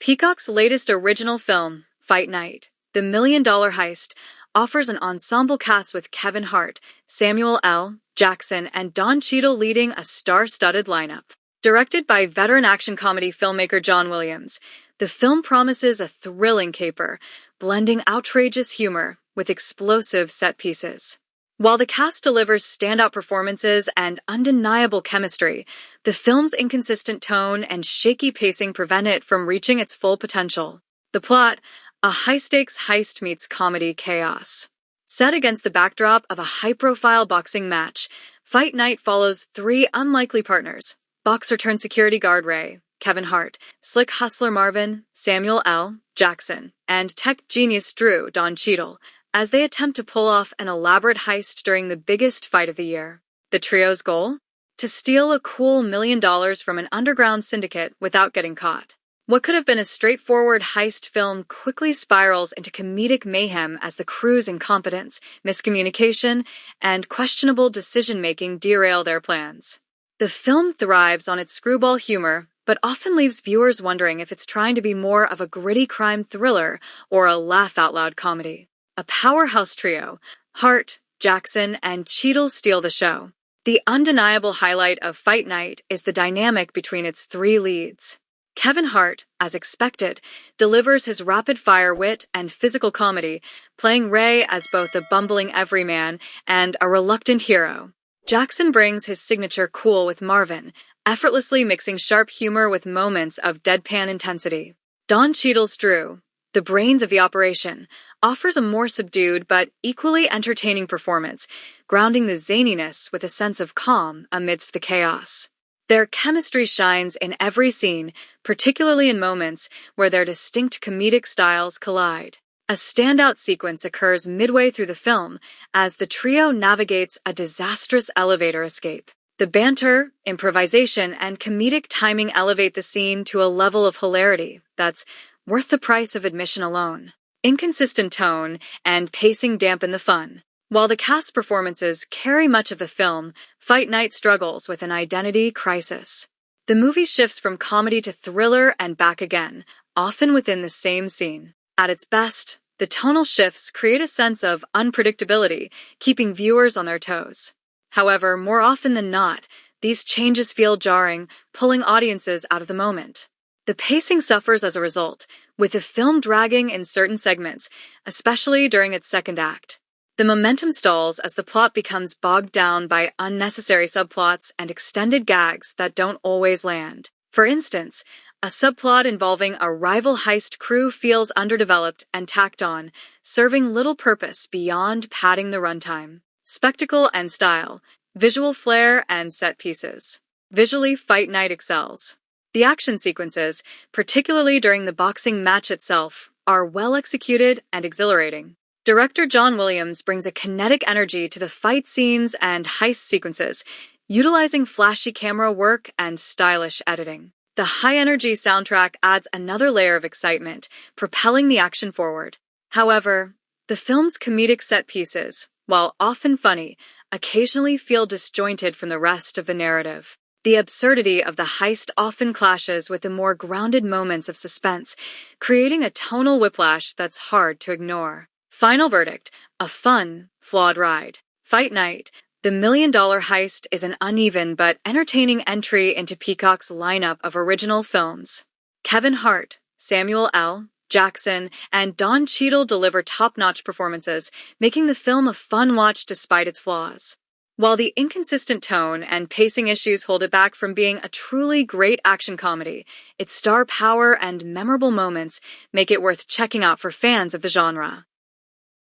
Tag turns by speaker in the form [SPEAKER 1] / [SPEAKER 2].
[SPEAKER 1] Peacock's latest original film, Fight Night, The $1 Million Heist, offers an ensemble cast with Kevin Hart, Samuel L. Jackson, and Don Cheadle leading a star-studded lineup. Directed by veteran action comedy filmmaker John Williams, the film promises a thrilling caper, blending outrageous humor with explosive set pieces. While the cast delivers standout performances and undeniable chemistry, the film's inconsistent tone and shaky pacing prevent it from reaching its full potential. The plot: a high-stakes heist meets comedy chaos. Set against the backdrop of a high-profile boxing match, Fight Night follows three unlikely partners: boxer-turned-security guard Ray, Kevin Hart, slick hustler Marvin, Samuel L. Jackson, and tech genius Drew, Don Cheadle, as they attempt to pull off an elaborate heist during the biggest fight of the year. The trio's goal? To steal a cool $1 million from an underground syndicate without getting caught. What could have been a straightforward heist film quickly spirals into comedic mayhem as the crew's incompetence, miscommunication, and questionable decision-making derail their plans. The film thrives on its screwball humor, but often leaves viewers wondering if it's trying to be more of a gritty crime thriller or a laugh-out-loud comedy. A powerhouse trio, Hart, Jackson, and Cheadle steal the show. The undeniable highlight of Fight Night is the dynamic between its three leads. Kevin Hart, as expected, delivers his rapid-fire wit and physical comedy, playing Ray as both a bumbling everyman and a reluctant hero. Jackson brings his signature cool with Marvin, effortlessly mixing sharp humor with moments of deadpan intensity. Don Cheadle's Drew, the brains of the operation, offers a more subdued but equally entertaining performance, grounding the zaniness with a sense of calm amidst the chaos. Their chemistry shines in every scene, particularly in moments where their distinct comedic styles collide. A standout sequence occurs midway through the film as the trio navigates a disastrous elevator escape. The banter, improvisation, and comedic timing elevate the scene to a level of hilarity that's worth the price of admission alone. Inconsistent tone and pacing dampen the fun. While the cast performances carry much of the film, Fight Night struggles with an identity crisis. The movie shifts from comedy to thriller and back again, often within the same scene. At its best, the tonal shifts create a sense of unpredictability, keeping viewers on their toes. However, more often than not, these changes feel jarring, pulling audiences out of the moment. The pacing suffers as a result, with the film dragging in certain segments, especially during its second act. The momentum stalls as the plot becomes bogged down by unnecessary subplots and extended gags that don't always land. For instance, a subplot involving a rival heist crew feels underdeveloped and tacked on, serving little purpose beyond padding the runtime. Spectacle and style, visual flair and set pieces. Visually, Fight Night excels. The action sequences, particularly during the boxing match itself, are well executed and exhilarating. Director John Williams brings a kinetic energy to the fight scenes and heist sequences, utilizing flashy camera work and stylish editing. The high-energy soundtrack adds another layer of excitement, propelling the action forward. However, the film's comedic set pieces, while often funny, occasionally feel disjointed from the rest of the narrative. The absurdity of the heist often clashes with the more grounded moments of suspense, creating a tonal whiplash that's hard to ignore. Final verdict: a fun, flawed ride. Fight Night, The $1 Million Heist is an uneven but entertaining entry into Peacock's lineup of original films. Kevin Hart, Samuel L. Jackson, and Don Cheadle deliver top-notch performances, making the film a fun watch despite its flaws. While the inconsistent tone and pacing issues hold it back from being a truly great action comedy, its star power and memorable moments make it worth checking out for fans of the genre.